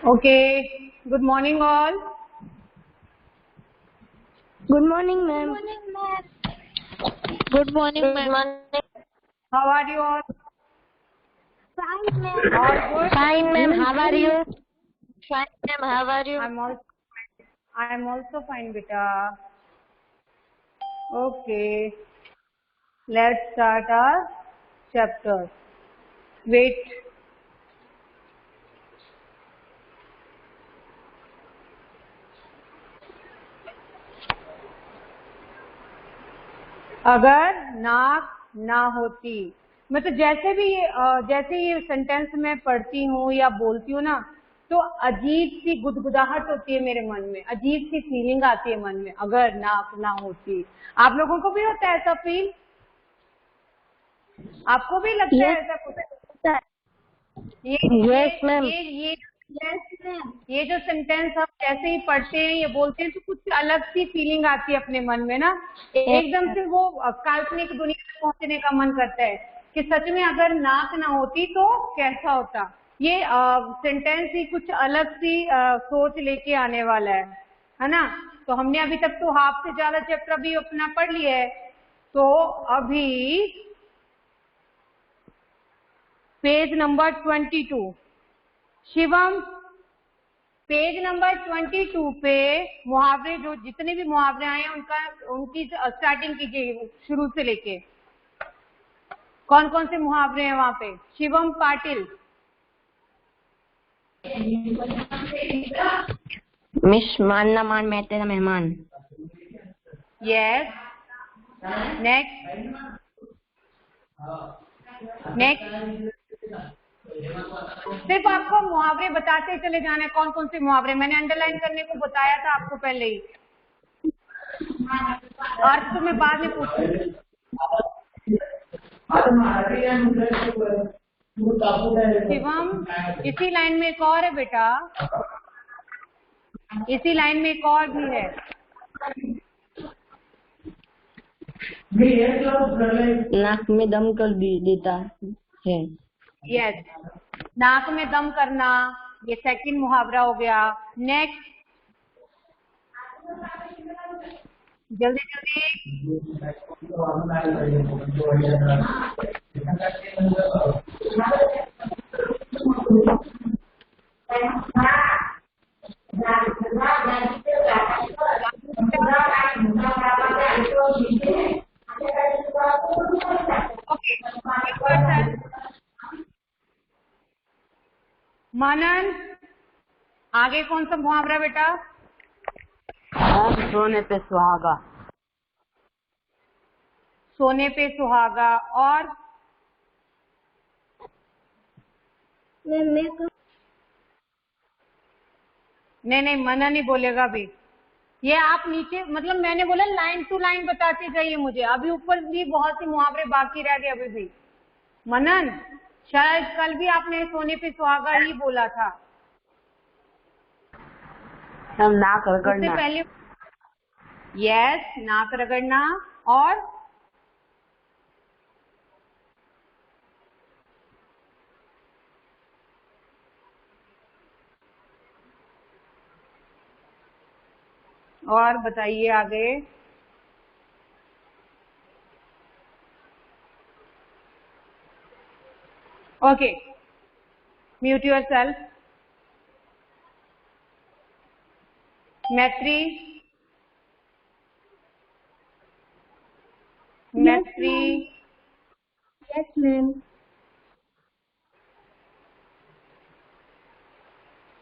Okay. Good morning, all. Good morning, ma'am. Good morning, ma'am. How are you all? Fine, ma'am. All good? Fine, ma'am. How are you? Fine, ma'am. How are you? I'm also fine, beta. Okay. Let's start our chapter. Wait. अगर नाक ना होती, मतलब जैसे ये sentence मैं पढ़ती हूँ या बोलती हूँ ना, तो अजीब सी गुदगुदाहट होती है मेरे मन में, अजीब सी फीलिंग आती है मन में। अगर नाक ना होती, आप लोगों को भी होता है ऐसा फील? आपको भी लगता है ऐसा कुछ? Yes, ma'am. ये जो सेंटेंस हम जैसे ही पढ़ते हैं, ये बोलते हैं, तो कुछ अलग सी फीलिंग आती है अपने मन में ना, एकदम से वो काल्पनिक दुनिया में पहुंचने का मन करता है कि सच में अगर नाक ना होती तो कैसा होता। ये सेंटेंस ही कुछ अलग सी सोच लेके आने वाला है ना। तो हमने अभी तक तो हाफ से ज्यादा चैप्टर अभी अपना पढ़ लिया है, तो अभी page number 22। Shivam, page number 22 पे मुहावरे, जो जितने भी मुहावरे आए हैं उनकी स्टार्टिंग कीजिए, शुरू से लेके। कौन कौन से मुहावरे हैं वहां पे? शिवम पाटिल। मिस मान ना मान, मैं तेरा मेहमान। यस। नेक्स्ट। सिर्फ आपको मुहावरे बताते चले जाने, कौन कौन से मुहावरे। मैंने अंडरलाइन करने को बताया था आपको पहले ही, अर्थ तो मैं बाद में पूछूंगी। शिवम, इसी लाइन में एक और है बेटा, इसी लाइन में एक और भी है। नाक में दम कर देता है। यस, नाक में दम करना, ये सेकंड मुहावरा हो गया। नेक्स्ट, जल्दी जल्दी। ओके, मनन, आगे कौन सा मुहावरा बेटा? सोने पे सुहागा। सोने पे सुहागा। और नहीं, मनन ही बोलेगा अभी। ये आप नीचे, मतलब मैंने बोला लाइन टू लाइन बताते जाइए मुझे, अभी ऊपर भी बहुत से मुहावरे बाकी रह गए अभी भी। मनन, शायद कल भी आपने सोने पे सुहागा ही बोला था। हम नाक रगड़ना। उससे पहले यस, नाक रगड़ना। और बताइए आगे। Okay, mute yourself. मैत्री, मैत्री। Yes ma'am.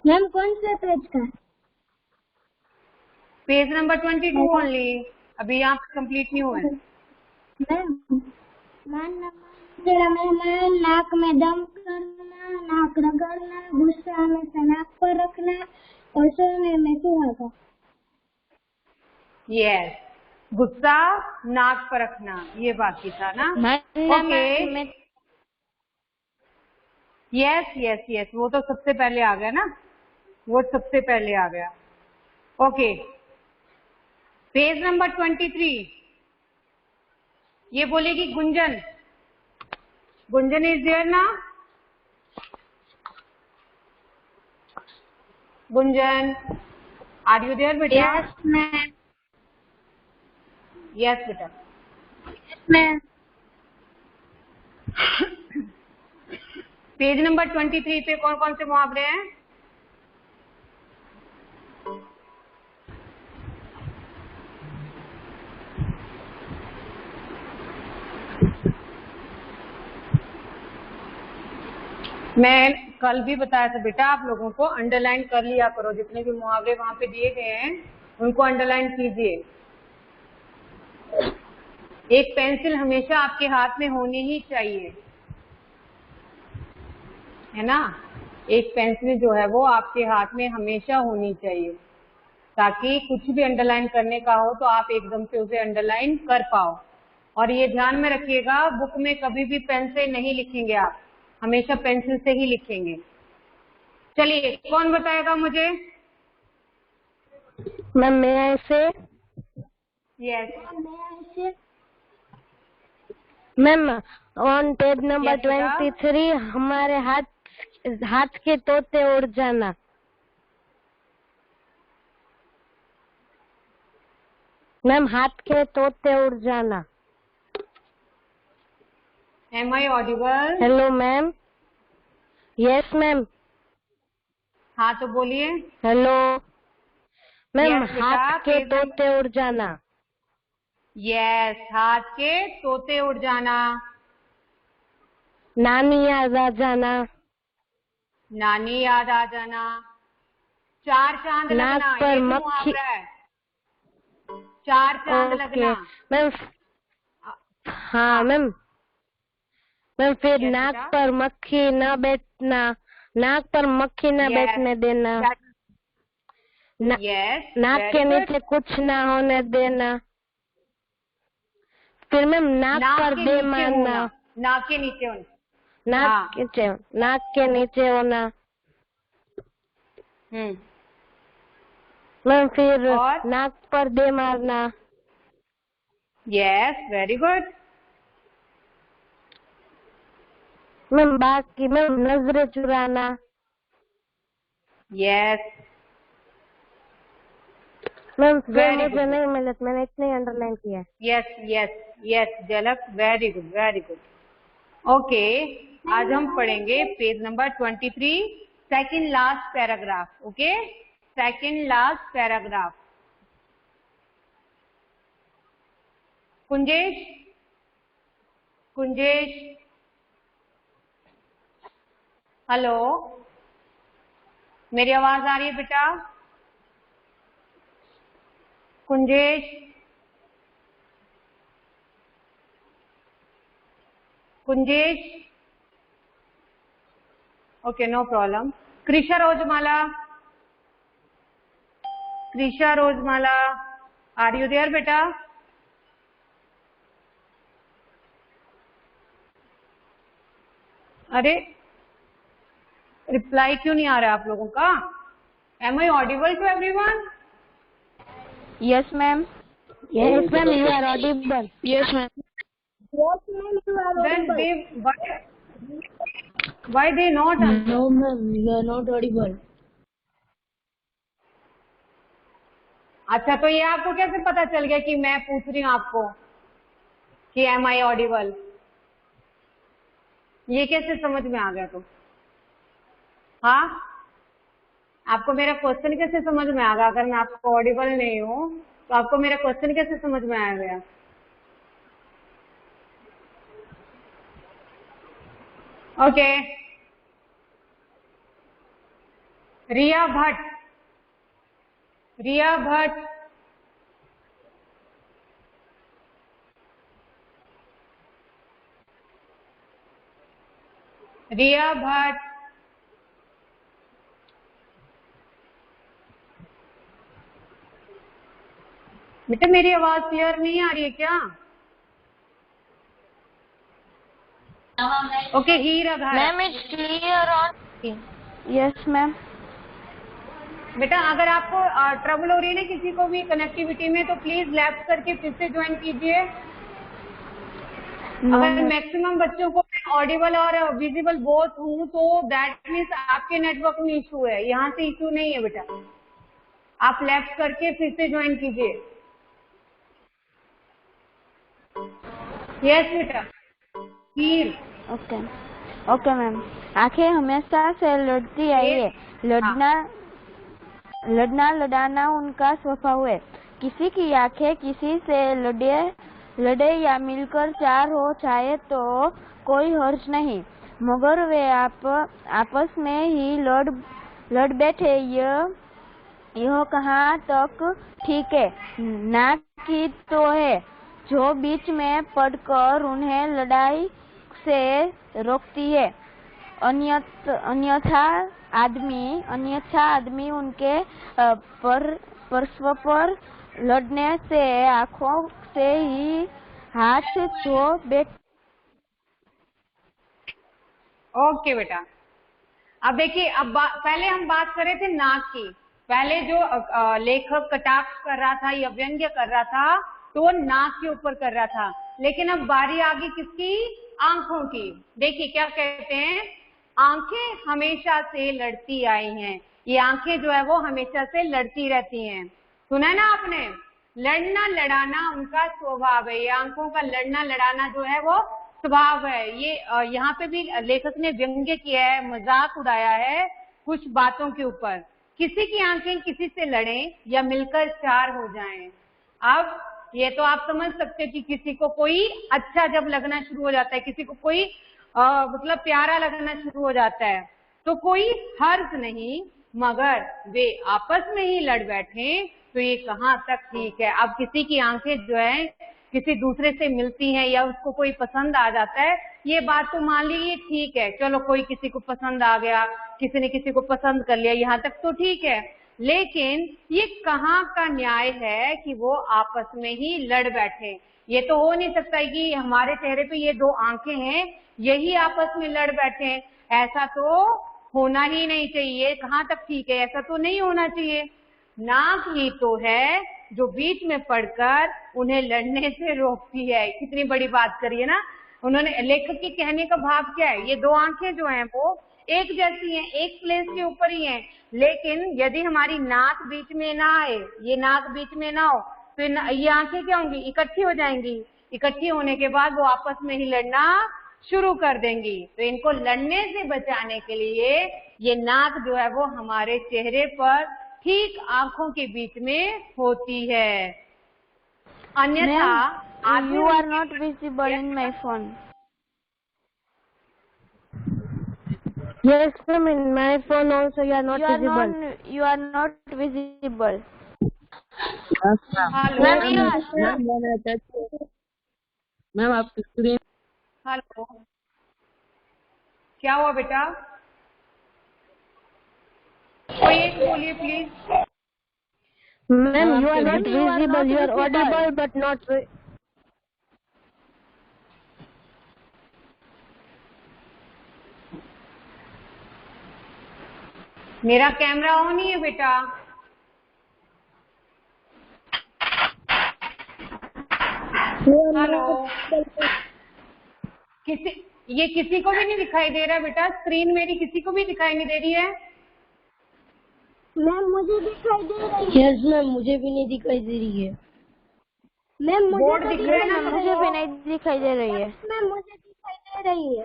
मैम कौन से पेज का? पेज नंबर 22 ओनली, अभी यहाँ पे कंप्लीट नहीं हुआ है। मैम, मान तेरा मेहमान, नाक में दम करना, नाक रगड़ना, गुस्सा में से नाक पर रखना और सोने में सुहागा। यस, गुस्सा नाक पर रखना, ये बाकी था ना। ओके, यस, वो तो सबसे पहले आ गया ना, वो सबसे पहले आ गया। Okay, page number 23। ये बोलेगी गुंजन। गुंजन इज देयर ना? गुंजन, आर यू देयर बेटा? Yes ma'am. यस बेटा। मैम पेज नंबर 23 पे कौन कौन से मुहावरे हैं? मैं कल भी बताया था बेटा, आप लोगों को अंडरलाइन कर लिया करो, जितने भी मुहावरे वहां पे दिए गए हैं उनको अंडरलाइन कीजिए। एक पेंसिल हमेशा आपके हाथ में होनी ही चाहिए, है ना? एक पेंसिल जो है वो आपके हाथ में हमेशा होनी चाहिए, ताकि कुछ भी अंडरलाइन करने का हो तो आप एकदम से उसे अंडरलाइन कर पाओ। और ये ध्यान में रखिएगा, बुक में कभी भी पेन से नहीं लिखेंगे आप, हमेशा पेंसिल से ही लिखेंगे। चलिए, कौन बताएगा मुझे? मैम मैं ऐसे yes ma'am on page number Yes, बेटा। 23 हमारे हाथ के तोते उड़ जाना। मैम हाथ के तोते उड़ जाना। Am I audible? Hello ma'am. Yes ma'am. हाँ तो बोलिए। हेलो मैम Yes, बेटा, हाथ के पेज नंबर- तोते उड़ जाना। यस, हाथ के तोते उड़ जाना। नानी याद आ जाना। नानी याद आ जाना। चार चांद नाक लगना, पर ये भी मक्खी। मुहावरा है। चार चांद लगना। मैम हाँ मैम फिर Yes, नाक बेटा। पर मक्खी न बैठना। नाक पर मक्खी न Yes, बैठने देना। यस, नाक के नीचे कुछ ना होने देना। फिर मैम नाक पर दे मारना। नाक के नीचे होना। नाक के नीचे होना। मैम फिर और? नाक पर दे मारना। Yes, very good. मैम बाकी मैम नजरें चुराना। यस, मैम फिर Very मुझे good. नहीं मिला, मैंने इतने अंडरलाइन किया है। Yes yes yes Jhalak, very good very good. Okay, आज हम पढ़ेंगे page number 23, second last paragraph. Okay, second last paragraph. Kunjesh, Kunjesh, hello, मेरी आवाज आ रही है बेटा? Kunjesh, Kunjesh, okay, no problem. Krisha Rojmala, Krisha Rojmala, are you there बेटा? अरे, रिप्लाई क्यों नहीं आ रहा है आप लोगों का? Am I audible to everyone? Yes ma'am. Yes ma'am you are audible. Yes ma'am. Then they, why they not answer? No ma'am you are not audible. अच्छा, तो ये आपको कैसे पता चल गया कि मैं पूछ रही हूँ आपको कि एम आई ऑडिबल? ये कैसे समझ में आ गया? तो हाँ, आपको मेरा क्वेश्चन कैसे समझ में आ गया? अगर मैं आपको ऑडिबल नहीं हूँ तो आपको मेरा क्वेश्चन कैसे समझ में आ गया? ओके, रिया भट्ट, रिया भट्ट, रिया भट्ट, बेटा मेरी आवाज क्लियर नहीं आ रही है क्या? Okay, Hira Bhatt. Ma'am it's clear on. Yes ma'am. बेटा अगर आपको ट्रबल हो रही है ना किसी को भी कनेक्टिविटी में, तो प्लीज लेफ्ट करके फिर से ज्वाइन कीजिए। अगर मैक्सिमम बच्चों को ऑडिबल और विजिबल बोथ हूँ तो दैट मीन्स आपके नेटवर्क में इशू है, यहाँ से इशू नहीं है बेटा। आप लेफ्ट करके फिर से ज्वाइन कीजिए। यस बेटा। हीर। Okay okay ma'am. आंखें हमेशा से लड़ती आई है। लड़ना लड़ाना उनका स्वभाव है। किसी की आंखें किसी से लड़े या मिलकर चार हो जाए तो कोई हर्ज नहीं, मगर वे आपस में ही लड़ बैठे यह कहाँ तक ठीक है। नाक की तो है जो बीच में पड़कर उन्हें लड़ाई से रोकती है, अन्यथा आदमी उनके परस्पर लड़ने से आंखों से ही हाथ धो बैठ। ओके बेटा। अब देखिए, अब पहले हम बात कर रहे थे नाक की। पहले जो लेखक कटाक्ष कर रहा था या व्यंग्य कर रहा था तो वो नाक के ऊपर कर रहा था, लेकिन अब बारी आ गई किसकी? आंखों की। देखिए क्या कहते हैं, आंखें हमेशा से लड़ती आई हैं। ये आंखें जो है वो हमेशा से लड़ती रहती हैं। सुना है ना आपने? लड़ना लड़ाना उनका स्वभाव है। ये आंखों का लड़ना लड़ाना जो है वो स्वभाव है। ये यहाँ पे भी लेखक ने व्यंग्य किया है, मजाक उड़ाया है कुछ बातों के ऊपर। किसी की आंखें किसी से लड़ें या मिलकर चार हो जाएं। अब ये तो आप समझ सकते हो कि किसी को कोई अच्छा जब लगना शुरू हो जाता है, किसी को कोई मतलब प्यारा लगना शुरू हो जाता है तो कोई हर्ज नहीं, मगर वे आपस में ही लड़ बैठे तो ये कहाँ तक ठीक है। अब किसी की आंखें जो है किसी दूसरे से मिलती हैं या उसको कोई पसंद आ जाता है, ये बात तो मान लीजिए ठीक है, चलो कोई किसी को पसंद आ गया, किसी ने किसी को पसंद कर लिया, यहाँ तक तो ठीक है। लेकिन ये कहाँ का न्याय है कि वो आपस में ही लड़ बैठे? ये तो हो नहीं सकता कि हमारे चेहरे पे ये दो आंखें हैं यही आपस में लड़ बैठे। ऐसा तो होना ही नहीं चाहिए। कहाँ तक ठीक है? ऐसा तो नहीं होना चाहिए। नाक ही तो है जो बीच में पड़कर उन्हें लड़ने से रोकती है। कितनी बड़ी बात करी है ना उन्होंने। लेखक के कहने का भाव क्या है? ये दो आंखें जो हैं वो एक जैसी हैं, एक प्लेस के ऊपर ही हैं, लेकिन यदि हमारी नाक बीच में ना आए, ये नाक बीच में ना हो तो ये आंखें क्या होंगी? इकट्ठी हो जाएंगी। इकट्ठी होने के बाद वो आपस में ही लड़ना शुरू कर देंगी। तो इनको लड़ने से बचाने के लिए ये नाक जो है वो हमारे चेहरे पर ठीक आंखों के बीच में होती है। अन्यथा you are not visible in my phone. Yes, ma'am. In my phone also you are not visible. You are not visible. Ma'am आपकी स्क्रीन। हेलो, क्या हुआ बेटा? कोई एक बोलिए please. Ma'am, you are not visible. You are audible but not. मेरा camera on ही है बेटा। हेलो, किसी को भी नहीं दिखाई दे रहा बेटा? स्क्रीन मेरी किसी को भी दिखाई नहीं दे रही है? मैम मुझे दिखाई दे रही है। यस मैम, मुझे भी नहीं दिखाई दे रही है। मैम बोर्ड दिख रहा है ना? मुझे भी नहीं दिखाई दे रही है। मैम मुझे दिखाई दे रही है।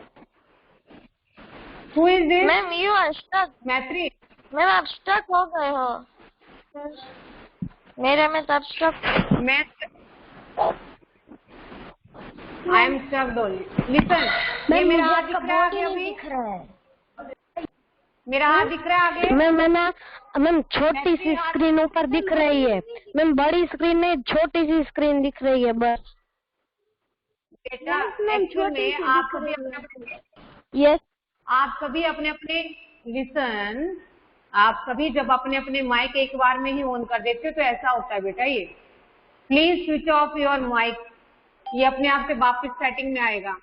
Who is this? Ma'am you are stuck. Maitri. Ma'am आप स्टक हो गए हो। मेरे में तो आप स्टक। मैं I am stuck Dolly. Listen, ये मेरा हाथ दिख रहा है आगे? अभी दिख रहा है। मेरा हाथ दिख रहा है आगे? मैम छोटी सी स्क्रीन ऊपर दिख रही है। मैम बड़ी स्क्रीन नहीं, छोटी सी स्क्रीन दिख रही है बस। बेटा एक्चुअल में आप कभी अपने यस, आप कभी अपने अपने लिसन, आप कभी जब अपने अपने माइक एक बार में ही ऑन कर देते हो तो ऐसा होता है बेटा। ये please switch off your mic. ये अपने आप से वापस सेटिंग में आएगा।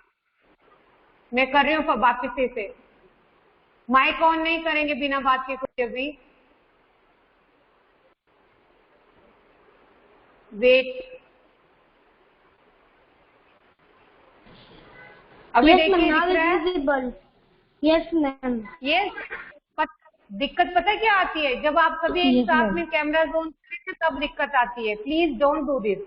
मैं कर रही हूँ वापस से। माइक ऑन नहीं करेंगे बिना बात के कुछ अभी। वेट। अभी Yes, देखिए ma'am. Now दिख रहा है? it's visible. Yes, ma'am. ये दिक्कत पता है क्या आती है, जब आप कभी एक Yes, साथ ma'am. में कैमरा जोन करेंगे तब दिक्कत आती है। प्लीज डोंट डू दिस,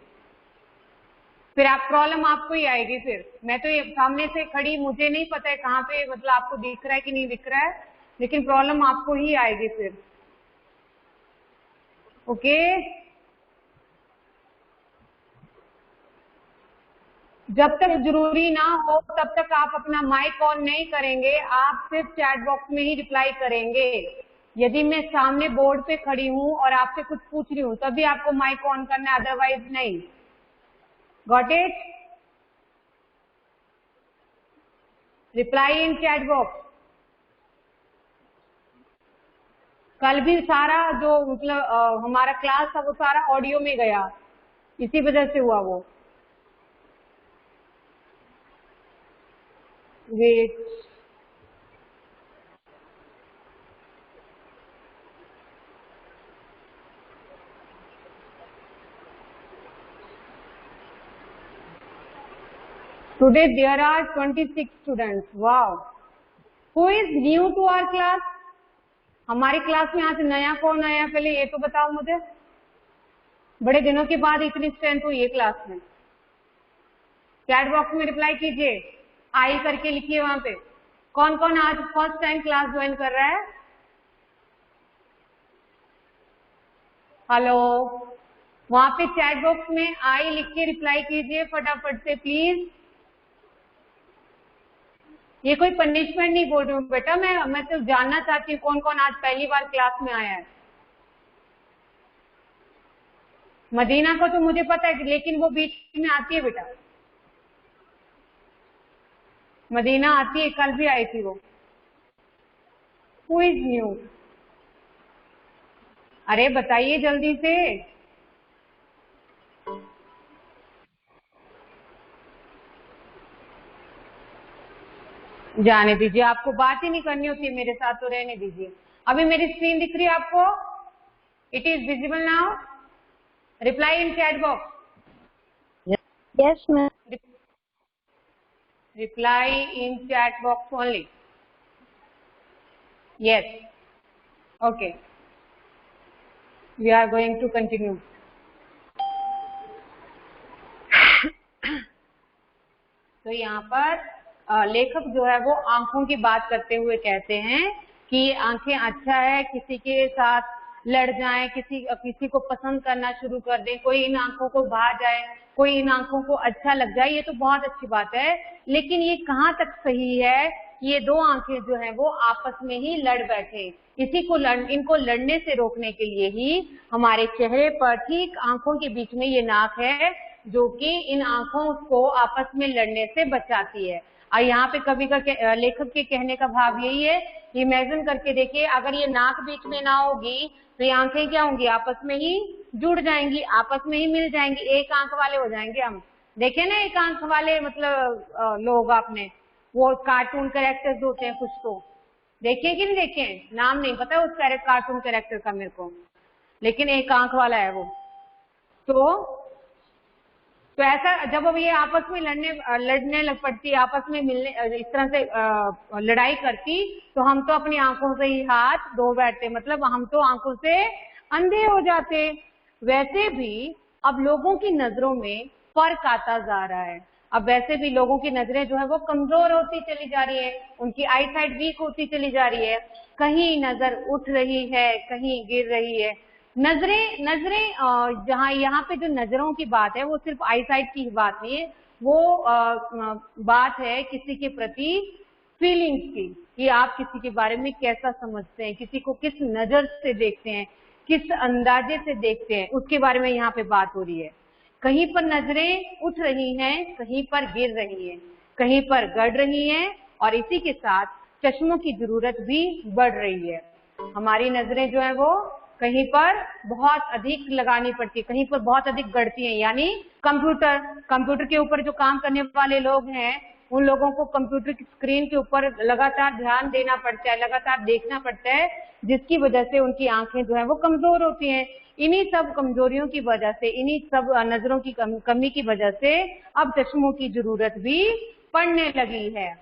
फिर आप प्रॉब्लम आपको ही आएगी। फिर मैं तो ये सामने से खड़ी, मुझे नहीं पता है कहाँ पे मतलब आपको दिख रहा है कि नहीं दिख रहा है, लेकिन प्रॉब्लम आपको ही आएगी फिर। ओके, जब तक जरूरी ना हो तब तक आप अपना माइक ऑन नहीं करेंगे, आप सिर्फ चैट बॉक्स में ही रिप्लाई करेंगे। यदि मैं सामने बोर्ड पे खड़ी हूं और आपसे कुछ पूछ रही हूं तभी आपको माइक ऑन करना है, अदरवाइज नहीं। Got it? Reply in chat box. कल भी सारा जो मतलब हमारा क्लास था वो सारा ऑडियो में गया, इसी वजह से हुआ वो। Wait, today there are 26 students. Wow. Who is new to our class? हमारी क्लास में आज नया कौन आया, पहले ये तो बताओ मुझे। बड़े दिनों के बाद इतनी स्ट्रेंथ हुई है क्लास में। चैट बॉक्स में रिप्लाई कीजिए, आई करके लिखिए वहां पे। कौन कौन आज फर्स्ट टाइम क्लास ज्वाइन कर रहा है? हेलो, वहां पे चैट बॉक्स में आई लिख के रिप्लाई कीजिए फटाफट से प्लीज। ये कोई पनिशमेंट नहीं बोल रही हूँ बेटा, मैं तो जानना चाहती हूँ कौन कौन आज पहली बार क्लास में आया है। मदीना को तो मुझे पता है, लेकिन वो बीच में आती है बेटा। मदीना आती है, कल भी आई थी वो। Who is new? अरे बताइए जल्दी से। जाने दीजिए, आपको बात ही नहीं करनी होती मेरे साथ तो रहने दीजिए। अभी मेरी स्क्रीन दिख रही है आपको? It is visible now? Reply in chat box. Yes, ma'am. Reply in chat box only. Yes. Okay. We are going to continue. तो यहाँ पर लेखक जो है वो आंखों की बात करते हुए कहते हैं कि आंखें अच्छा है, किसी के साथ लड़ जाए, किसी को पसंद करना शुरू कर दे, कोई इन आंखों को भा जाए, कोई इन आंखों को अच्छा लग जाए, ये तो बहुत अच्छी बात है। लेकिन ये कहाँ तक सही है ये दो आंखें जो हैं वो आपस में ही लड़ बैठे? इनको लड़ने से रोकने के लिए ही हमारे चेहरे पर ठीक आंखों के बीच में ये नाक है जो कि इन आंखों को आपस में लड़ने से बचाती है। और यहाँ पे कवि का लेखक के कहने का भाव यही है, इमेजिन करके देखिए, अगर ये नाक बीच में ना होगी तो ये आंखें क्या होंगी? आपस में ही जुड़ जाएंगी, आपस में ही मिल जाएंगी, एक आंख वाले हो जाएंगे हम। देखे ना एक आंख वाले मतलब लोग, आपने वो कार्टून कैरेक्टर्स होते हैं कुछ, तो देखे कि नहीं देखे? नाम नहीं पता उस कार्टून कैरेक्टर का मेरे को, लेकिन एक आंख वाला है वो। तो ऐसा जब अब ये आपस में लड़ने लग पड़ती, आपस में मिलने, इस तरह से लड़ाई करती, तो हम तो अपनी आंखों से ही हाथ धो बैठते, मतलब हम तो आंखों से अंधे हो जाते। वैसे भी अब लोगों की नजरों में फर्क आता जा रहा है। अब वैसे भी लोगों की नजरें जो है वो कमजोर होती चली जा रही है, उनकी आई साइट वीक होती चली जा रही है, कहीं नजर उठ रही है, कहीं गिर रही है। नजरें जहाँ यहाँ पे जो नजरों की बात है वो सिर्फ आई साइट की बात नहीं है, वो बात है किसी के प्रति फीलिंग्स की, कि आप किसी के बारे में कैसा समझते हैं, किसी को किस नजर से देखते हैं, किस अंदाजे से देखते हैं, उसके बारे में यहाँ पे बात हो रही है। कहीं पर नजरें उठ रही हैं, कहीं पर गिर रही हैं, कहीं पर गड़ रही हैं, और इसी के साथ चश्मों की जरूरत भी बढ़ रही है। हमारी नजरें जो है वो कहीं पर बहुत अधिक लगानी पड़ती है, कहीं पर बहुत अधिक गड़ती हैं। यानी कंप्यूटर के ऊपर जो काम करने वाले लोग हैं, उन लोगों को कंप्यूटर की स्क्रीन के ऊपर लगातार ध्यान देना पड़ता है, लगातार देखना पड़ता है, जिसकी वजह से उनकी आंखें जो है वो कमजोर होती हैं। इन्हीं सब कमजोरियों की वजह से, इन्हीं सब नजरों की कमी की वजह से अब चश्मों की जरूरत भी पड़ने लगी है।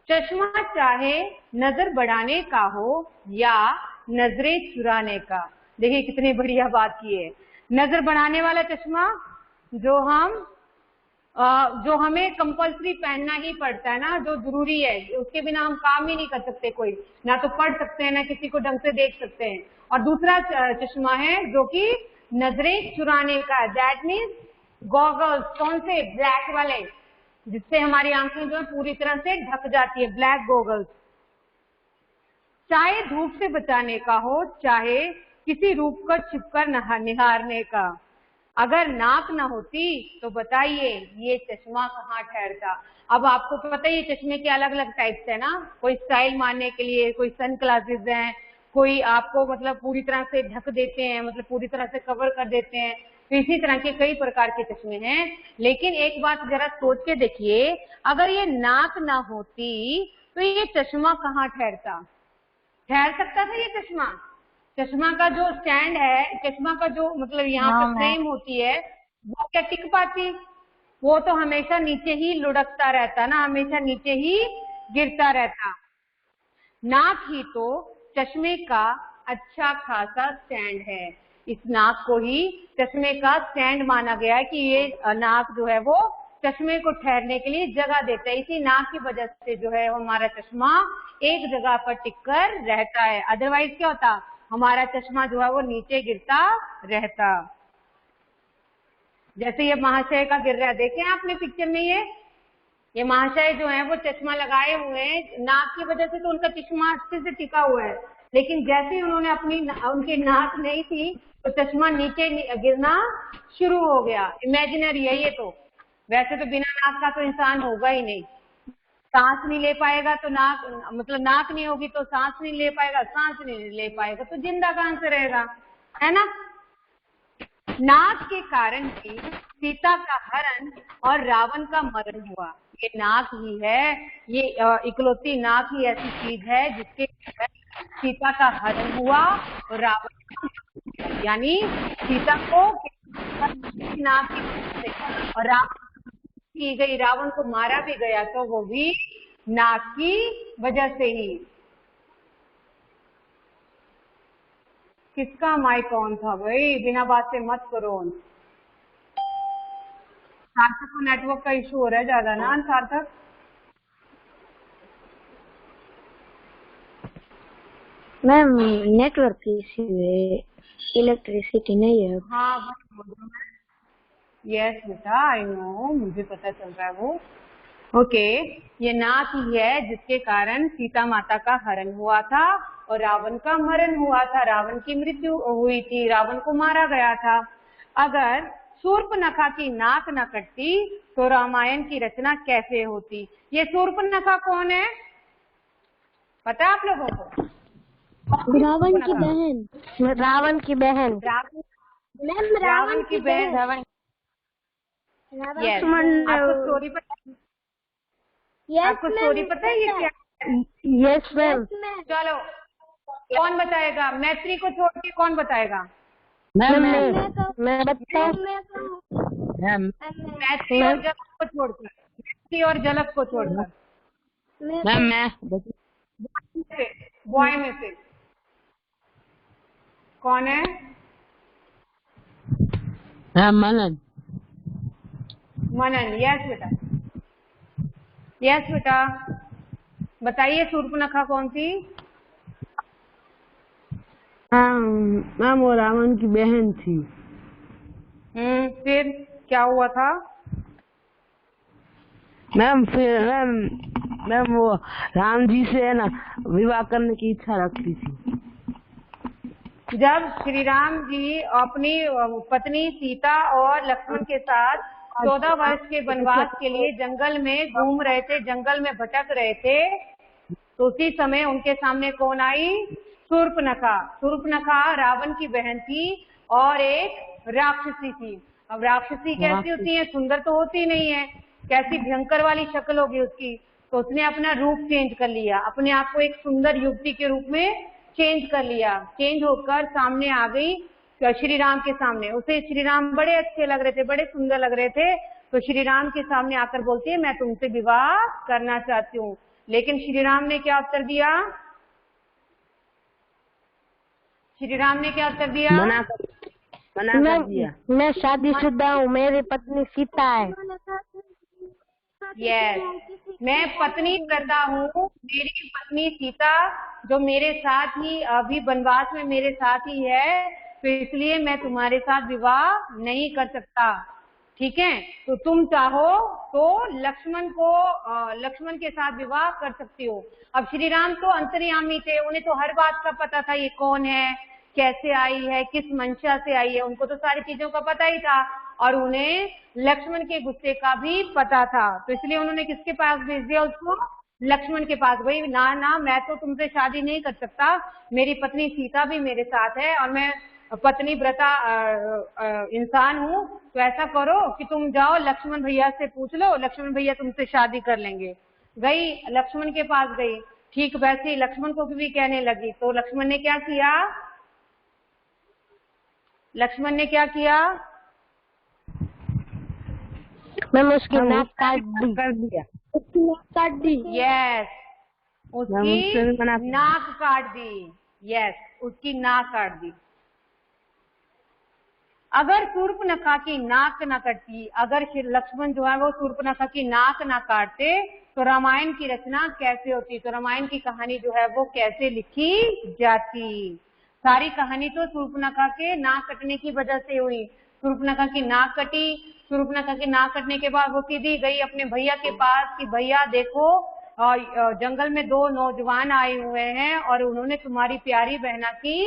चश्मा चाहे नजर बढ़ाने का हो या नजरें चुराने का। देखिए कितनी बढ़िया बात की है। नजर बढ़ाने वाला चश्मा जो हमें कंपल्सरी पहनना ही पड़ता है ना, जो जरूरी है, उसके बिना हम काम ही नहीं कर सकते, कोई ना तो पढ़ सकते हैं ना किसी को ढंग से देख सकते हैं। और दूसरा चश्मा है जो कि नजरें चुराने का, दैट मीन्स गॉगल्स। कौन से? ब्लैक वाले, जिससे हमारी आंखें जो है पूरी तरह से ढक जाती है, ब्लैक गॉगल्स। चाहे धूप से बचाने का हो, चाहे किसी रूप को छिपकर निहारने का। अगर नाक न होती तो बताइए ये चश्मा कहाँ ठहरता। अब आपको पता है ये चश्मे के अलग अलग टाइप्स है ना, कोई स्टाइल मारने के लिए, कोई सन ग्लासेस हैं, कोई आपको मतलब पूरी तरह से ढक देते हैं, मतलब पूरी तरह से कवर कर देते हैं। तो इसी तरह के कई प्रकार के चश्मे हैं। लेकिन एक बात जरा सोच के देखिए, अगर ये नाक ना होती तो ये चश्मा कहाँ ठहरता? ठहर सकता था ये चश्मा? चश्मा का जो स्टैंड है, चश्मा का जो मतलब यहाँ पे फ्रेम होती है, वो क्या टिक पाती? वो तो हमेशा नीचे ही लुढ़कता रहता ना, हमेशा नीचे ही गिरता रहता। नाक ही तो चश्मे का अच्छा खासा स्टैंड है। इस नाक को ही चश्मे का स्टैंड माना गया है कि ये नाक जो है वो चश्मे को ठहरने के लिए जगह देता है। इसी नाक की वजह से जो है हमारा चश्मा एक जगह पर टिककर रहता है। अदरवाइज क्या होता? हमारा चश्मा जो है वो नीचे गिरता रहता। जैसे ये महाशय का गिर रहा है, देखे आपने पिक्चर में, ये महाशय जो है वो चश्मा लगाए हुए हैं, नाक की वजह से तो उनका चश्मा अच्छे से टिका हुआ है, लेकिन जैसे ही उन्होंने उनकी नाक नहीं थी तो चश्मा नीचे गिरना शुरू हो गया। इमेजिनरी है ये तो, वैसे तो बिना नाक का तो इंसान होगा ही नहीं। सांस नहीं ले पाएगा तो नाक नहीं होगी तो सांस नहीं ले पाएगा, सांस नहीं ले पाएगा तो जिंदा कहां से रहेगा, है ना? नाक के कारण ही सीता का हरण और रावण का मरण हुआ। ये नाक ही है, ये इकलौती नाक ही ऐसी चीज है जिसके सीता का हरण हुआ और रावण, यानी सीता को नाक की और रावण की गई, रावण को मारा भी गया तो वो भी नाक की वजह से ही। किसका माइक ऑन था भाई? बिना बात से मत करो। सार्थक को नेटवर्क का इशू हो रहा है ज्यादा ना सार्थक? मैम नेटवर्क की इशू है, इलेक्ट्रिसिटी नहीं है। हाँ यस बेटा, आई नो, मुझे पता चल रहा है वो। ओके, ये नाक ही है जिसके कारण सीता माता का हरण हुआ था और रावण का मरण हुआ था, रावण की मृत्यु हुई थी, रावण को मारा गया था। अगर शूर्पणखा की नाक न कटती तो रामायण की रचना कैसे होती? ये शूर्पणखा कौन है, पता है आप लोगों को? रावण की बहन। रावण की बहन। मैम रावण की बहन। आपको स्टोरी पता है? आपको स्टोरी पता है ये क्या? Yes ma'am. चलो कौन बताएगा? मैत्री को छोड़ के कौन बताएगा? मैं बताऊं? मैत्री और जलक को छोड़कर, मैत्री और जलक को छोड़कर मैं बॉय में से कौन है? मनन। मनन। यस बेटा, यस बेटा, बताइए शूर्पणखा कौन थी? मैम वो रावण की बहन थी। फिर क्या हुआ था? मैम फिर मैम वो राम जी से है ना विवाह करने की इच्छा रखती थी। जब श्री राम जी अपनी पत्नी सीता और लक्ष्मण के साथ 14 वर्ष के वनवास के लिए जंगल में घूम रहे थे, जंगल में भटक रहे थे, तो उसी समय उनके सामने कौन आई? शूर्पणखा। शूर्पणखा रावण की बहन थी और एक राक्षसी थी। अब राक्षसी कैसी होती है? सुंदर तो होती नहीं है, कैसी भयंकर वाली शक्ल होगी उसकी। तो उसने अपना रूप चेंज कर लिया, अपने आप को एक सुंदर युवती के रूप में चेंज कर लिया। चेंज होकर सामने आ गई श्री राम के सामने। उसे श्री राम बड़े अच्छे लग रहे थे, बड़े सुंदर लग रहे थे, तो श्री राम के सामने आकर बोलती है मैं तुमसे विवाह करना चाहती हूँ। लेकिन श्री राम ने क्या उत्तर दिया? श्री राम ने क्या उत्तर दिया? मना कर दिया। मैं शादीशुदा हूँ, मेरी पत्नी सीता है। यस, मैं पत्नी व्रता हूँ, मेरी पत्नी सीता जो मेरे साथ ही अभी वनवास में मेरे साथ ही है, तो इसलिए मैं तुम्हारे साथ विवाह नहीं कर सकता। ठीक है, तो तुम चाहो तो लक्ष्मण के साथ विवाह कर सकती हो। अब श्री राम तो अंतर्यामी थे, उन्हें तो हर बात का पता था, ये कौन है, कैसे आई है, किस मंशा से आई है, उनको तो सारी चीजों का पता ही था। और उन्हें लक्ष्मण के गुस्से का भी पता था, तो इसलिए उन्होंने किसके पास भेज दिया उसको? लक्ष्मण के पास। भाई ना, मैं तो तुमसे शादी नहीं कर सकता, मेरी पत्नी सीता भी मेरे साथ है और मैं पत्नी व्रता इंसान हूँ, तो ऐसा करो कि तुम जाओ लक्ष्मण भैया से पूछ लो, लक्ष्मण भैया तुमसे शादी कर लेंगे। गई, लक्ष्मण के पास गई, ठीक वैसे ही लक्ष्मण को भी कहने लगी। तो लक्ष्मण ने क्या किया? लक्ष्मण ने क्या किया? मैंने उसकी नाक काट दिया। यस, उसकी नाक काट दी। यस, उसकी नाक काट दी। अगर शूर्पणखा की नाक न कटती, अगर लक्ष्मण जो है वो शूर्पणखा की नाक ना काटते, तो रामायण की रचना कैसे होती? तो रामायण की कहानी जो है वो कैसे लिखी जाती? सारी कहानी तो शूर्पणखा के नाक कटने की वजह से हुई। शूर्पणखा की नाक कटी, शूर्पणखा की नाक कटने के बाद वो सीधी गई अपने भैया के पास कि भैया देखो, जंगल में दो नौजवान आए हुए हैं और उन्होंने तुम्हारी प्यारी बहना की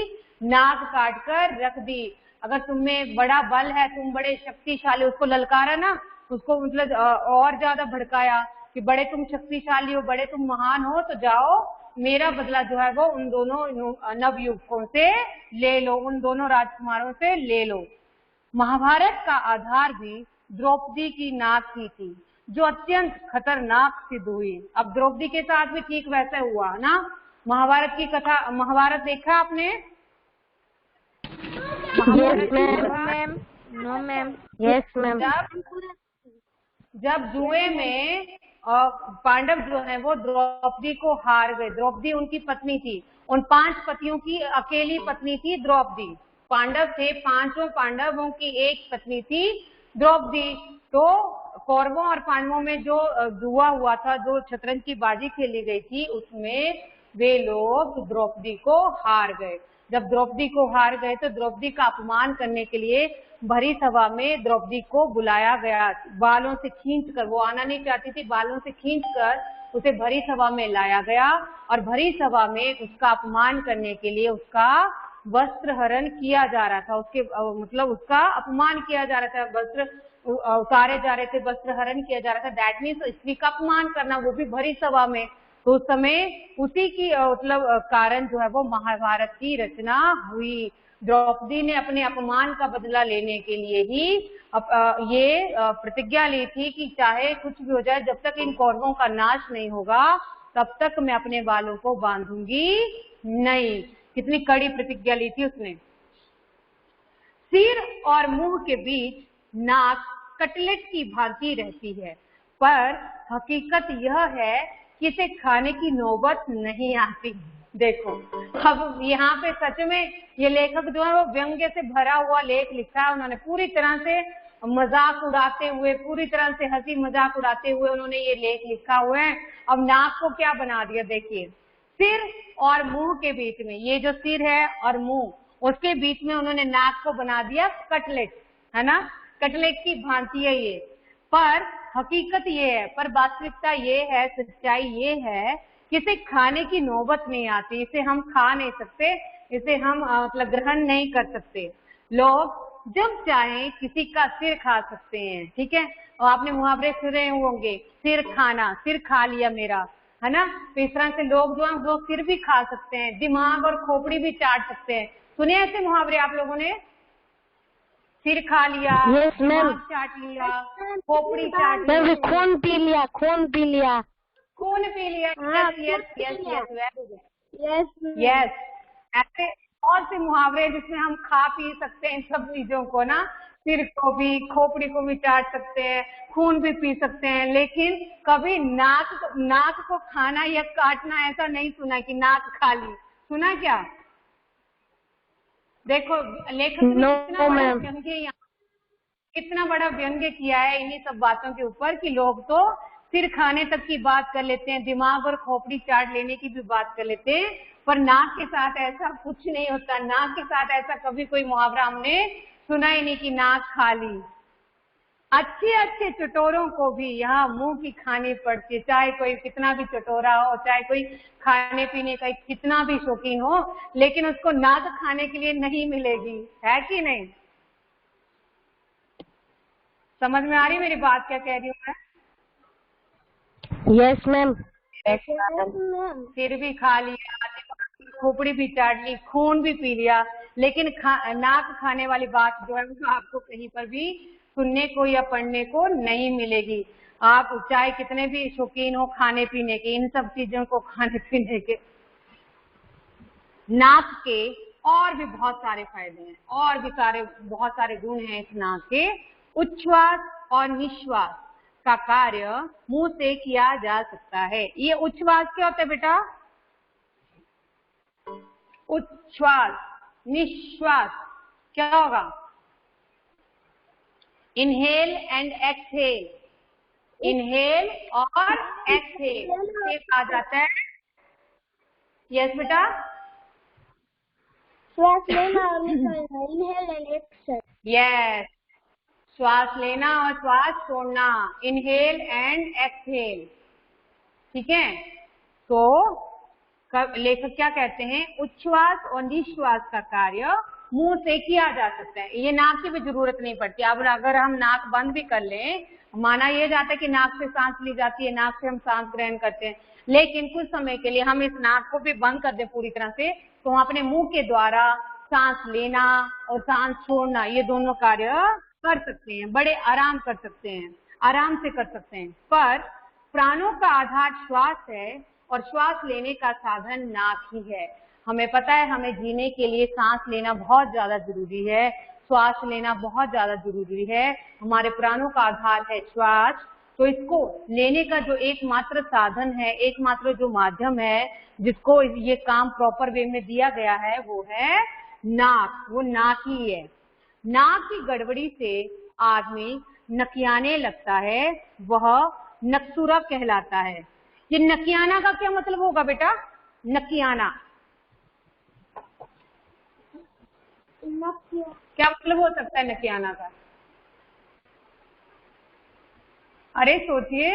नाक काट कर रख दी। अगर तुम्हें बड़ा बल है, तुम बड़े शक्तिशाली, उसको ललकारा ना, उसको मतलब और ज्यादा भड़काया कि बड़े तुम शक्तिशाली हो, बड़े तुम महान हो, तो जाओ मेरा बदला जो है वो उन दोनों नवयुवकों से ले लो, उन दोनों राजकुमारों से ले लो। महाभारत का आधार भी द्रौपदी की नाक ही थी, जो अत्यंत खतरनाक सिद्ध हुई। अब द्रौपदी के साथ भी ठीक वैसे हुआ ना। महाभारत की कथा, महाभारत देखा आपने? Yes ma'am. No ma'am. Yes ma'am. जब जुए में पांडव जो है वो द्रौपदी को हार गए, द्रौपदी उनकी पत्नी थी, उन 5 पतियों की अकेली पत्नी थी द्रौपदी। पांडव थे, 5 पांडवों की एक पत्नी थी द्रौपदी। तो कौरवों और पांडवों में जो जुआ हुआ था, जो शतरंज की बाजी खेली गई थी, उसमें वे लोग द्रौपदी को हार गए। जब द्रौपदी को हार गए तो द्रौपदी का अपमान करने के लिए भरी सभा में द्रौपदी को बुलाया गया। बालों से खींचकर, वो आना नहीं चाहती थी, बालों से खींचकर उसे भरी सभा में लाया गया और भरी सभा में उसका अपमान करने के लिए उसका वस्त्र हरण किया जा रहा था। उसके मतलब उसका अपमान किया जा रहा था, वस्त्र उतारे जा रहे थे, वस्त्र हरण किया जा रहा था। दैट मीन्स स्त्री का अपमान करना, वो भी भरी सभा में। तो उस समय उसी की मतलब कारण जो है वो महाभारत की रचना हुई। द्रौपदी ने अपने अपमान का बदला लेने के लिए ही ये प्रतिज्ञा ली थी कि चाहे कुछ भी हो जाए, जब तक इन कौरवों का नाश नहीं होगा तब तक मैं अपने बालों को बांधूंगी नहीं। कितनी कड़ी प्रतिज्ञा ली थी उसने। सिर और मुंह के बीच नाक कटलेट की भांति रहती है, पर हकीकत यह है कि इसे खाने की नौबत नहीं आती। देखो, अब यहाँ पे सच में ये लेखक जो है वो व्यंग्य से भरा हुआ लेख लिखा है। उन्होंने पूरी तरह से मजाक उड़ाते हुए, पूरी तरह से हंसी मजाक उड़ाते हुए उन्होंने ये लेख लिखा हुआ है। अब नाक को क्या बना दिया, देखिए, सिर और मुंह के बीच में, ये जो सिर है और मुंह, उसके बीच में उन्होंने नाक को बना दिया कटलेट, है ना, कटलेट की भांति है ये। पर हकीकत ये है, पर वास्तविकता ये है, सच्चाई ये है कि इसे खाने की नौबत नहीं आती, इसे हम खा नहीं सकते, इसे हम मतलब ग्रहण नहीं कर सकते। लोग जब चाहे किसी का सिर खा सकते हैं, ठीक है। और आपने मुहावरे सुने होंगे, सिर खाना, सिर खा लिया मेरा, है ना। तो इस तरह से लोग जो है वो सिर भी खा सकते हैं, दिमाग और खोपड़ी भी चाट सकते हैं। सुने ऐसे मुहावरे आप लोगों ने? सिर खा लिया, दिमाग चाट लिया, खोपड़ी चाट लिया, खून पी लिया, खून पी लिया, खून पी लिया। यस, ऐसे बहुत से मुहावरे हैं जिसमें हम खा पी सकते हैं इन सब चीजों को ना, सिर को भी, खोपड़ी को भी चाट सकते हैं, खून भी पी सकते हैं, लेकिन कभी नाक को खाना या काटना ऐसा नहीं सुना कि नाक खा ली। सुना क्या? देखो लेखक ने कितना बड़ा व्यंग्य यहाँ, कितना बड़ा व्यंग्य किया है इन्हीं सब बातों के ऊपर कि लोग तो सिर खाने तक की बात कर लेते हैं, दिमाग और खोपड़ी चाट लेने की भी बात कर लेते हैं, पर नाक के साथ ऐसा कुछ नहीं होता। नाक के साथ ऐसा कभी कोई मुहावरा हमने सुना ही नहीं कि नाक खा ली। अच्छे अच्छे चटोरों को भी यहाँ मुंह की खानी पड़ती है, चाहे कोई कितना भी चटोरा हो, चाहे कोई खाने पीने का कितना भी शौकीन हो, लेकिन उसको नाक खाने के लिए नहीं मिलेगी, है कि नहीं? समझ में आ रही मेरी बात क्या कह रही हूँ मैं? Yes ma'am. सिर भी खा लिया, खोपड़ी भी चाट ली, खून भी पी लिया, लेकिन नाक खाने वाली बात जो है वो आपको कहीं पर भी सुनने को या पढ़ने को नहीं मिलेगी। आप चाहे कितने भी शौकीन हो खाने पीने के, इन सब चीजों को खाने पीने के, नाक के और भी बहुत सारे फायदे हैं, और भी बहुत सारे गुण हैं इस नाक के। उच्छ्वास और निश्वास का कार्य मुंह से किया जा सकता है। ये उच्छ्वास क्या होता है बेटा? उच्छ्वास, निश्वास क्या होगा? इनहेल एंड एक्सहेल, इनहेल और एक्सहेल से कहा जाता है। यस बेटा, श्वास लेना और निकालना, इनहेल एंड एक्सहेल। यस, श्वास लेना और श्वास छोड़ना, इनहेल एंड एक्सहेल। ठीक है, तो लेखक क्या कहते हैं? उच्छ्वास और निश्वास का कार्य मुंह से किया जा सकता है। ये नाक की भी जरूरत नहीं पड़ती। अब अगर हम नाक बंद भी कर लें, माना यह जाता है कि नाक से सांस ली जाती है, नाक से हम सांस ग्रहण करते हैं, लेकिन कुछ समय के लिए हम इस नाक को भी बंद कर दें पूरी तरह से, तो हम अपने मुंह के द्वारा सांस लेना और सांस छोड़ना ये दोनों कार्य कर सकते हैं, बड़े आराम कर सकते हैं, आराम से कर सकते हैं। पर प्राणों का आधार श्वास है और श्वास लेने का साधन नाक ही है। हमें पता है हमें जीने के लिए सांस लेना बहुत ज्यादा जरूरी है, श्वास लेना बहुत ज्यादा जरूरी है। हमारे प्राणों का आधार है श्वास, तो इसको लेने का जो एकमात्र साधन है, एकमात्र जो माध्यम है जिसको ये काम प्रॉपर वे में दिया गया है वो है नाक। वो नाक ही है। नाक की गड़बड़ी से आदमी नकियाने लगता है, वह नकसुरा कहलाता है। ये नकियाना का क्या मतलब होगा बेटा? नकियाना क्या मतलब हो सकता है नकियाना का? अरे सोचिए,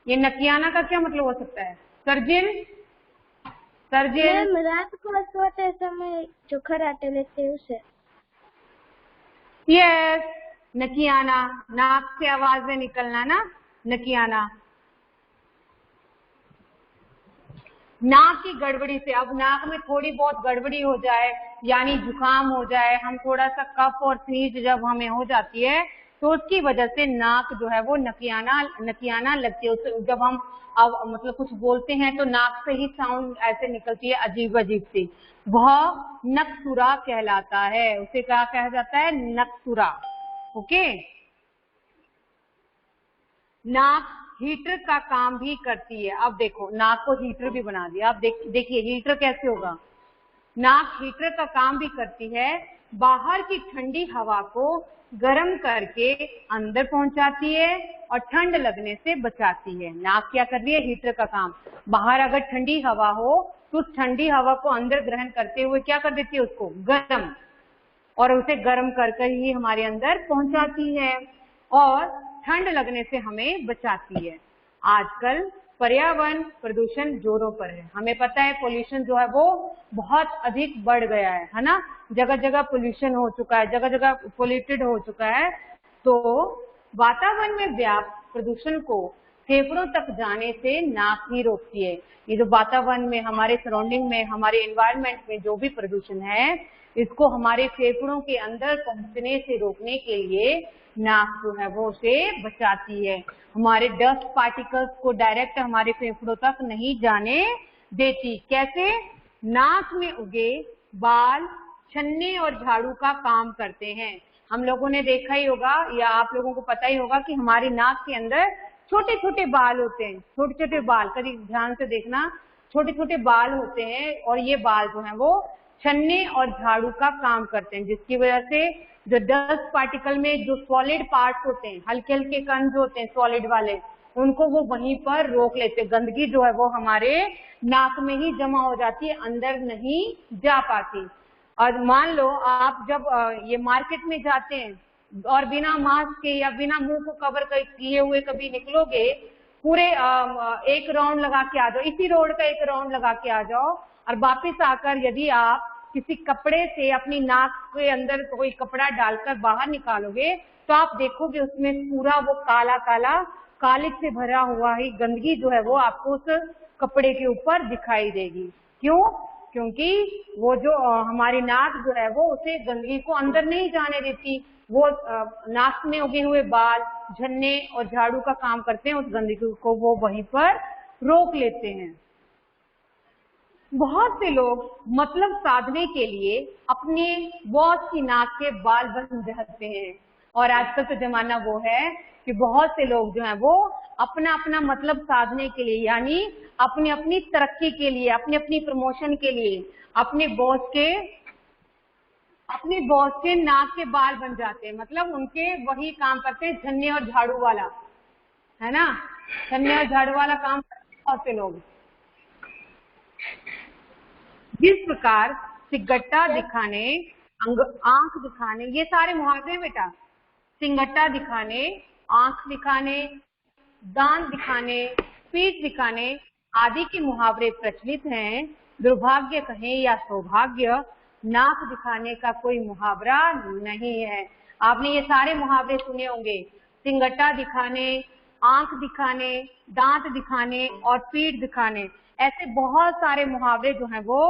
ये नकियाना का क्या मतलब हो सकता है? सर्जिल, सर्जिल। रात को सोते समय जो खराटे लेते हैं उसे। यस, नकियाना, नाक से आवाजें निकलना ना, नकियाना। नाक की गड़बड़ी से, अब नाक में थोड़ी बहुत गड़बड़ी हो जाए, यानी जुकाम हो जाए, हम थोड़ा सा कफ और खींच जब हमें हो जाती है, तो उसकी वजह से नाक जो है वो नकियाना लगती है। जब हम अब मतलब कुछ बोलते हैं तो नाक से ही साउंड ऐसे निकलती है अजीब अजीब सी, वह नकसुरा कहलाता है। उसे क्या कहा जाता है? नकसुरा। ओके। नाक हीटर का काम भी करती है। अब देखो, नाक को हीटर भी बना दिया। अब देखिए हीटर कैसे होगा। नाक हीटर का काम भी करती है, बाहर की ठंडी हवा को गर्म करके अंदर पहुंचाती है और ठंड लगने से बचाती है। नाक क्या कर रही है? हीटर का काम। बाहर अगर ठंडी हवा हो तो उस ठंडी हवा को अंदर ग्रहण करते हुए क्या कर देती है? उसको गर्म, और उसे गर्म कर ही हमारे अंदर पहुंचाती है और ठंड लगने से हमें बचाती है। आजकल पर्यावरण प्रदूषण जोरों पर है। हमें पता है पोल्यूशन जो है वो बहुत अधिक बढ़ गया है ना, जगह जगह पोल्यूशन हो चुका है, जगह जगह पोल्यूटेड हो चुका है। तो वातावरण में व्याप्त प्रदूषण को फेफड़ों तक जाने से नाक ही रोकती है। ये जो वातावरण में, हमारे सराउंडिंग में, हमारे एनवायरनमेंट में जो भी प्रदूषण है, इसको हमारे फेफड़ों के अंदर पहुंचने से रोकने के लिए नाक जो है वो उसे बचाती है। हमारे डस्ट पार्टिकल्स को डायरेक्ट हमारे फेफड़ों तक नहीं जाने देती। कैसे? नाक में उगे बाल छन्ने और झाड़ू का काम करते हैं। हम लोगों ने देखा ही होगा या आप लोगों को पता ही होगा कि हमारी नाक के अंदर छोटे छोटे बाल होते हैं, छोटे छोटे बाल, कभी ध्यान से देखना, छोटे छोटे बाल होते हैं और ये बाल जो हैं वो छन्ने और झाड़ू का काम करते हैं, जिसकी वजह से जो डस्ट पार्टिकल में जो सॉलिड पार्ट्स होते हैं, हल्के हल्के कण जो होते हैं सॉलिड वाले, उनको वो वहीं पर रोक लेते हैं। गंदगी जो है वो हमारे नाक में ही जमा हो जाती है, अंदर नहीं जा पाती। और मान लो आप जब ये मार्केट में जाते हैं और बिना मास्क के या बिना मुंह को कवर किए हुए कभी निकलोगे, पूरे एक राउंड लगा के आ जाओ, इसी रोड का एक राउंड लगा के आ जाओ और वापस आकर यदि आप किसी कपड़े से अपनी नाक के अंदर कोई कपड़ा डालकर बाहर निकालोगे तो आप देखोगे उसमें पूरा वो काला काला कालिख से भरा हुआ ही गंदगी जो है वो आपको उस कपड़े के ऊपर दिखाई देगी। क्यों? क्योंकि वो जो हमारी नाक जो है वो उसे गंदगी को अंदर नहीं जाने देती। वो नाक में उगे हुए बाल झन्ने और झाड़ू का काम करते हैं, उस गंदगी को वो वहीं पर रोक लेते हैं। बहुत से लोग मतलब साधने के लिए अपने बॉस की नाक के बाल बंद रखते हैं और आजकल तो जमाना वो है कि बहुत से लोग जो हैं वो अपना अपना मतलब साधने के लिए, यानी अपनी अपनी तरक्की के लिए, अपनी अपनी प्रमोशन के लिए अपने बॉस के नाक के बाल बन जाते हैं। मतलब उनके वही काम करते हैं, झन्ने और झाड़ू वाला, है ना, झन्ने और झाड़ू वाला काम करते हैं बहुत से लोग। जिस प्रकार सिंगट्टा दिखाने, आंख दिखाने, ये सारे मुहावरे बेटा, सिंगट्टा दिखाने, आंख दिखाने, दांत दिखाने, पीठ दिखाने आदि के मुहावरे प्रचलित हैं। दुर्भाग्य कहें या सौभाग्य, नाक दिखाने का कोई मुहावरा नहीं है। आपने ये सारे मुहावरे सुने होंगे, सिंगट्टा दिखाने, आंख दिखाने, दांत दिखाने और पीठ दिखाने। ऐसे बहुत सारे मुहावरे जो हैं वो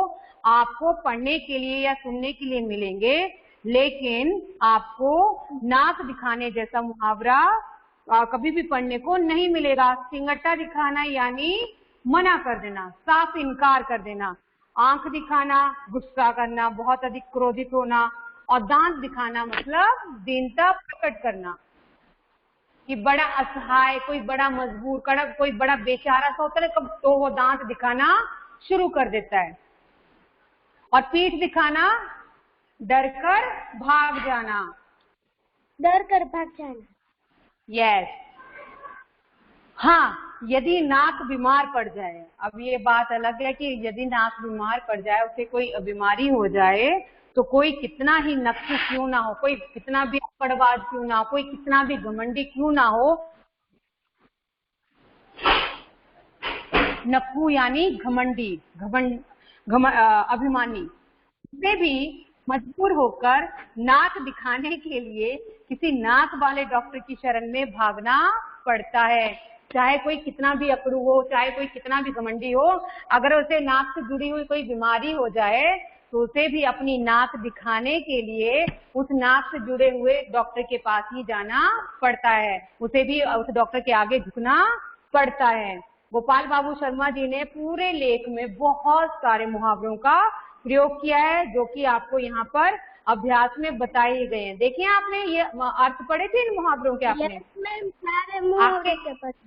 आपको पढ़ने के लिए या सुनने के लिए मिलेंगे, लेकिन आपको नाक दिखाने जैसा मुहावरा कभी भी पढ़ने को नहीं मिलेगा। सिंगट्टा दिखाना यानी मना कर देना, साफ इनकार कर देना। आंख दिखाना गुस्सा करना, बहुत अधिक क्रोधित होना। और दांत दिखाना मतलब दीनता प्रकट करना कि बड़ा असहाय, कोई बड़ा मजबूर, कड़क, कोई बड़ा बेचारा सा होता है तो वो दांत दिखाना शुरू कर देता है। और पीठ दिखाना डर कर भाग जाना, डर कर भाग जाना। यस। हाँ, यदि नाक बीमार पड़ जाए, अब ये बात अलग है कि यदि नाक बीमार पड़ जाए, उसे कोई बीमारी हो जाए, तो कोई कितना ही नक्खू क्यों ना हो, कोई कितना भी अकड़बाज क्यों ना हो, कोई कितना भी घमंडी क्यों ना हो, नक्खू यानी घमंडी, अभिमानी, उसे भी मजबूर होकर नाक दिखाने के लिए किसी नाक वाले डॉक्टर की शरण में भागना पड़ता है। चाहे कोई कितना भी अकड़ू हो, चाहे कोई कितना भी घमंडी हो, अगर उसे नाक से जुड़ी हुई कोई बीमारी हो जाए तो उसे भी अपनी नाक दिखाने के लिए उस नाक से जुड़े हुए डॉक्टर के पास ही जाना पड़ता है, उसे भी उस डॉक्टर के आगे झुकना पड़ता है। गोपाल बाबू शर्मा जी ने पूरे लेख में बहुत सारे मुहावरों का प्रयोग किया है, जो कि आपको यहाँ पर अभ्यास में बताए गए हैं। देखिए आपने ये अर्थ पढ़े थे इन मुहावरों के? आपने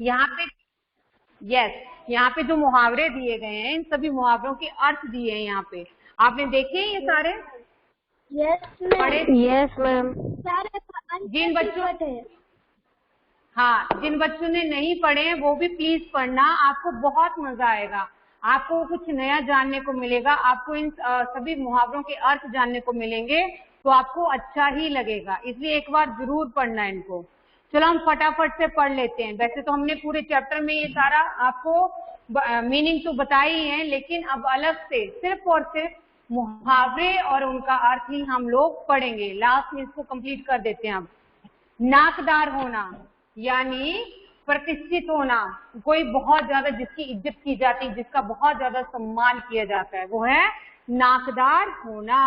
यहाँ पे यहाँ पे जो मुहावरे दिए गए हैं, इन सभी मुहावरों के अर्थ दिए हैं यहाँ पे, आपने देखे ये सारे? पढ़े? Yes ma'am. जिन बच्चों ने नहीं पढ़े हैं वो भी प्लीज पढ़ना, आपको बहुत मजा आएगा, आपको कुछ नया जानने को मिलेगा, आपको इन सभी मुहावरों के अर्थ जानने को मिलेंगे, तो आपको अच्छा ही लगेगा, इसलिए एक बार जरूर पढ़ना इनको। चलो हम फटाफट से पढ़ लेते हैं। वैसे तो हमने पूरे चैप्टर में ये सारा आपको मीनिंग तो बताई ही है, लेकिन अब अलग से सिर्फ और सिर्फ मुहावरे और उनका अर्थ ही हम लोग पढ़ेंगे। लास्ट में इसको कंप्लीट कर देते हैं। अब नाकदार होना यानी प्रतिष्ठित होना, कोई बहुत ज्यादा जिसकी इज्जत की जाती है, जिसका बहुत ज्यादा सम्मान किया जाता है, वो है नाकदार होना।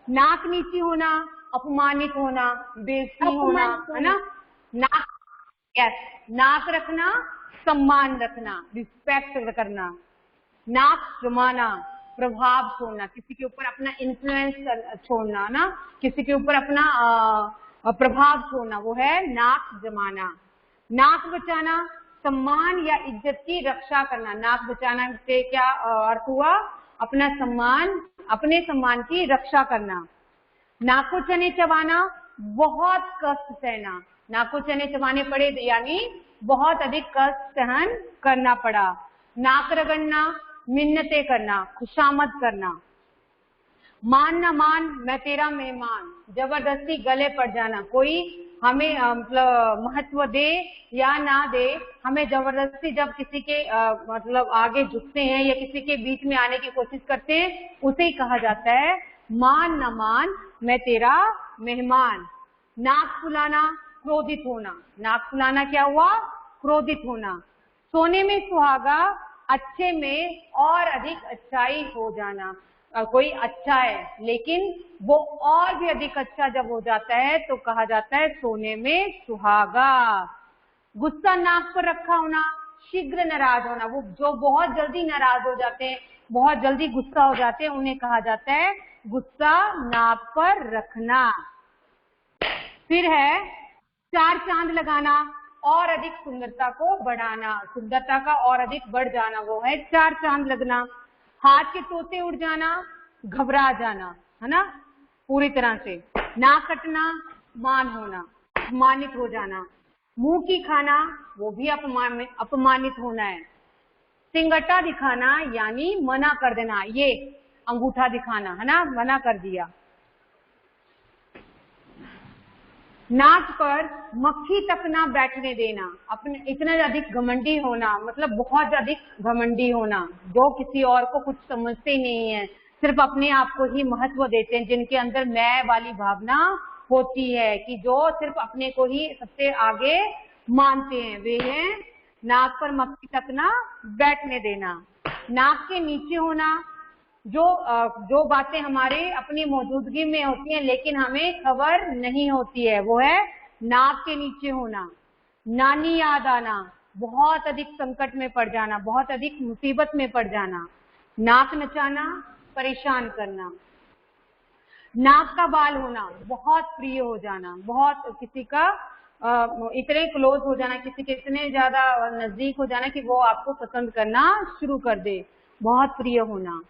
नाक नीची होना, अपमानित होना, बेइज्जती होना, है ना। नाक रखना, सम्मान रखना, रिस्पेक्ट करना। नाक जमाना, प्रभाव छोड़ना, किसी के ऊपर अपना इन्फ्लुएंस छोड़ना ना, किसी के ऊपर अपना प्रभाव छोड़ना, वो है नाक जमाना। नाक बचाना, सम्मान या इज्जत की रक्षा करना। नाक बचाना से क्या अर्थ हुआ? अपना सम्मान, अपने सम्मान की रक्षा करना। नाको चने चबाना, बहुत कष्ट सहना। नाको चने चबाने पड़े यानी बहुत अधिक कष्ट सहन करना पड़ा। नाक रगड़ना, मिन्नतें करना, खुशामद करना। मान न मान, मैं तेरा मेहमान, जबरदस्ती गले पड़ जाना। कोई हमें मतलब महत्व दे या ना दे, हमें जबरदस्ती जब किसी के मतलब आगे झुकते हैं या किसी के बीच में आने की कोशिश करते हैं, उसे ही कहा जाता है मान न मान, मैं तेरा मेहमान। नाक फुलाना, क्रोधित होना। नाक फुलाना क्या हुआ? क्रोधित होना। सोने में सुहागा, अच्छे में और अधिक अच्छाई हो जाना। कोई अच्छा है लेकिन वो और भी अधिक अच्छा जब हो जाता है तो कहा जाता है सोने में सुहागा। गुस्सा नाक पर रखा होना, शीघ्र नाराज होना। वो जो बहुत जल्दी नाराज हो जाते हैं, बहुत जल्दी गुस्सा हो जाते हैं, उन्हें कहा जाता है गुस्सा नाक पर रखना। फिर है चार चांद लगाना, और अधिक सुंदरता को बढ़ाना। सुंदरता का और अधिक बढ़ जाना, वो है चार चांद लगना। हाथ के तोते उड़ जाना, घबरा जाना, है ना, पूरी तरह से। नाक कटना, मान होना, अपमानित हो जाना। मुंह की खाना, वो भी अपमानित होना है। सिंगटा दिखाना यानी मना कर देना, ये अंगूठा दिखाना, है ना, मना कर दिया। नाक पर मक्खी तक ना बैठने देना, अपने इतना अधिक घमंडी होना, मतलब बहुत अधिक घमंडी होना, जो किसी और को कुछ समझते ही नहीं है, सिर्फ अपने आप को ही महत्व देते हैं, जिनके अंदर मैं वाली भावना होती है कि जो सिर्फ अपने को ही सबसे आगे मानते हैं, वे हैं नाक पर मक्खी तक ना बैठने देना। नाक के नीचे होना, जो बातें हमारे अपनी मौजूदगी में होती हैं लेकिन हमें खबर नहीं होती है, वो है नाक के नीचे होना। नानी याद आना, बहुत अधिक संकट में पड़ जाना, बहुत अधिक मुसीबत में पड़ जाना। नाक नचाना, परेशान करना। नाक का बाल होना, बहुत प्रिय हो जाना, बहुत किसी का इतने क्लोज हो जाना, किसी के इतने ज्यादा नजदीक हो जाना कि वो आपको पसंद करना शुरू कर दे, बहुत प्रिय होना।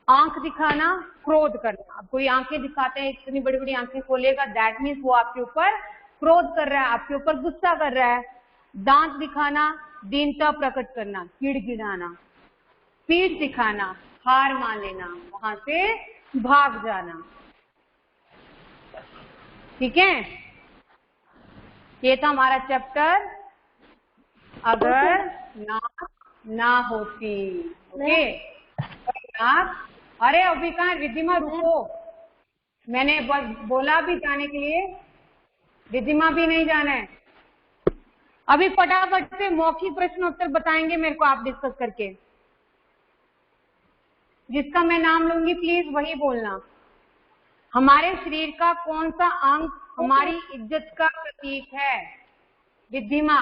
आंख दिखाना, क्रोध करना। अब कोई आंखें दिखाते हैं, इतनी बड़ी बड़ी आंखें खोलेगा, दैट मीन्स वो आपके ऊपर क्रोध कर रहा है, आपके ऊपर गुस्सा कर रहा है। दांत दिखाना, दीनता प्रकट करना, गिड़गिड़ाना। पीठ दिखाना, हार मान लेना, वहां से भाग जाना। ठीक है, ये था हमारा चैप्टर अगर नाक ना होती। ओके, नाक, अरे अभी कहाँ रिद्धिमा, रुको, मैंने बोला भी जाने के लिए, रिद्धिमा भी नहीं जाना है। अभी फटाफट से मौखिक प्रश्न उत्तर बताएंगे मेरे को आप डिस्कस करके। जिसका मैं नाम लूंगी प्लीज वही बोलना। हमारे शरीर का कौन सा अंग हमारी इज्जत का प्रतीक है? रिद्धिमा।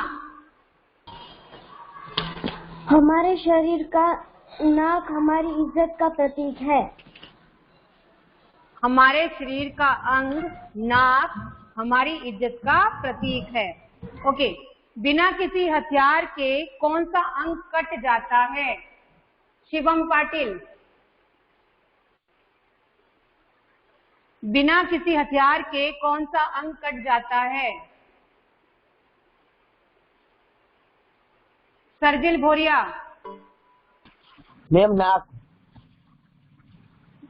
हमारे शरीर का नाक हमारी इज्जत का प्रतीक है। हमारे शरीर का अंग नाक हमारी इज्जत का प्रतीक है। ओके, बिना किसी हथियार के कौन सा अंग कट जाता है? शिवम पाटिल। बिना किसी हथियार के कौन सा अंग कट जाता है? सरजिल भोरिया। मैम नाक।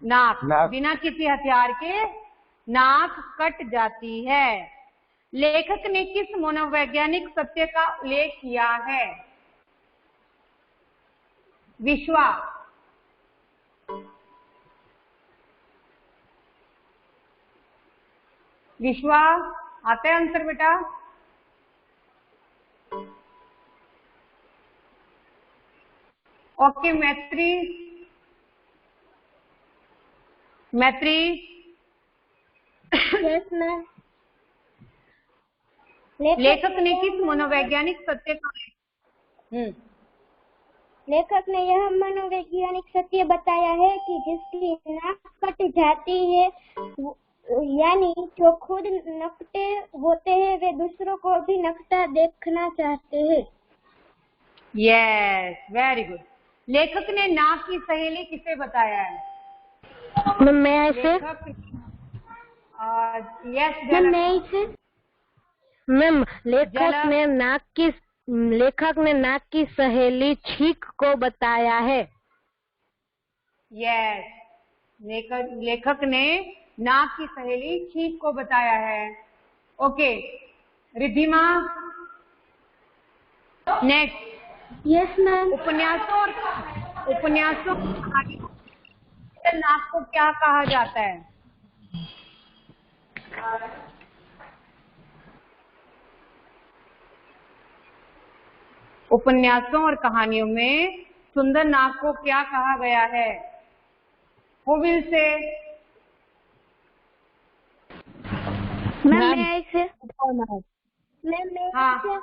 नाक, बिना किसी हथियार के नाक कट जाती है। लेखक ने किस मनोवैज्ञानिक सत्य का उल्लेख किया है? विश्वा। विश्वा, आता है आंसर बेटा? ओके, मैत्री। मैत्री। Yes ma'am. लेखक ने किस मनोवैज्ञानिक सत्य का लेखक ने यह मनोवैज्ञानिक सत्य बताया है कि जिसकी नाक कट जाती है यानी जो खुद नकटे होते हैं वे दूसरों को भी नकटा देखना चाहते हैं। Yes, very good. लेखक ने नाक की सहेली किसे बताया है? मैं ऐसे यस मैम लेखक ने नाक की सहेली छींक को बताया है। यस, लेखक ने नाक की सहेली छींक को बताया है। Okay Riddhima, next. Yes ma'am. उपन्यासों नाक को क्या कहा जाता है? उपन्यासों और कहानियों में सुंदर नाक को क्या कहा गया है? Who will say? मैम हाँ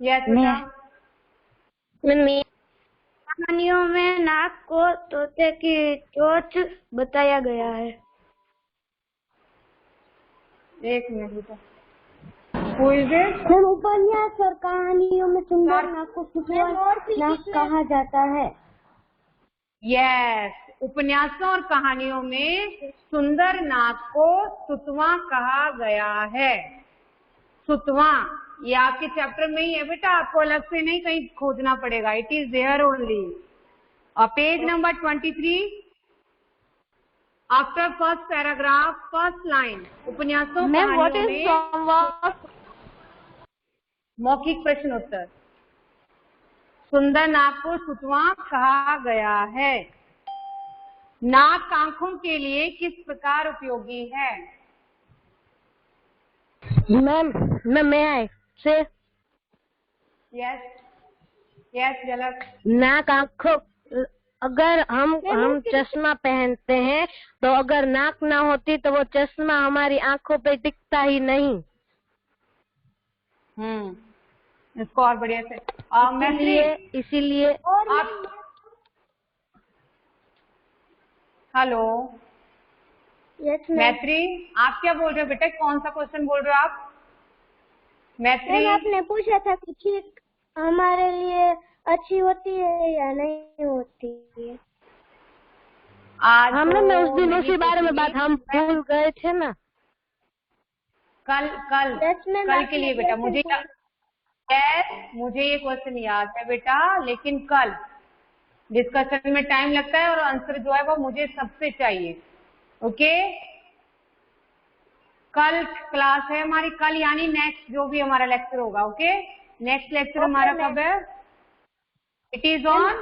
यस कहानियों में नाक को तोते की चोंच बताया गया है। एक मिनट। Who is it? उपन्यास और कहानियों में सुंदर नाक को सुतवा नाक कहा जाता है। यस, उपन्यासों और कहानियों में सुंदर नाक को सुतवा कहा गया है। सुतवा ये आपके चैप्टर में ही है बेटा, आपको अलग से नहीं कहीं खोजना पड़ेगा। It is there only. Page number 23 after first paragraph first line. उपन्यासों कहानियों में मौखिक प्रश्न उत्तर। सुंदर नाक को सुतवा कहा गया है। नाक आंखों के लिए किस प्रकार उपयोगी है? मैम मैं से यस झलक। नाक आंखों अगर हम चश्मा पहनते हैं तो अगर नाक ना होती तो वो चश्मा हमारी आंखों पे टिकता ही नहीं। इसको और बढ़िया से इसीलिए आप हेलो मैत्री, आप क्या बोल रहे हो बेटा? कौन सा क्वेश्चन बोल रहे हो आप? मैत्री, आपने पूछा था कि छींक हमारे लिए अच्छी होती है या नहीं होती है। आज हमने उस दिन उसी बारे में बात हम भूल गए थे ना। कल के लिए बेटा मुझे ये क्वेश्चन याद है बेटा, लेकिन कल डिस्कशन में टाइम लगता है और आंसर जो है वो मुझे सबसे चाहिए। ओके कल क्लास है हमारी, कल यानी नेक्स्ट जो भी हमारा लेक्चर होगा। ओके नेक्स्ट लेक्चर हमारा कब है? It is on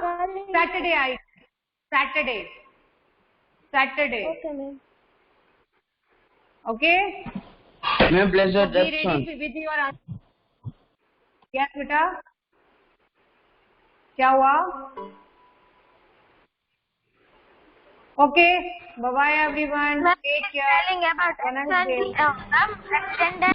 Saturday. Saturday okay मैं प्लेजर विद योर यस बेटा, क्या हुआ? Okay bye bye everyone, take care.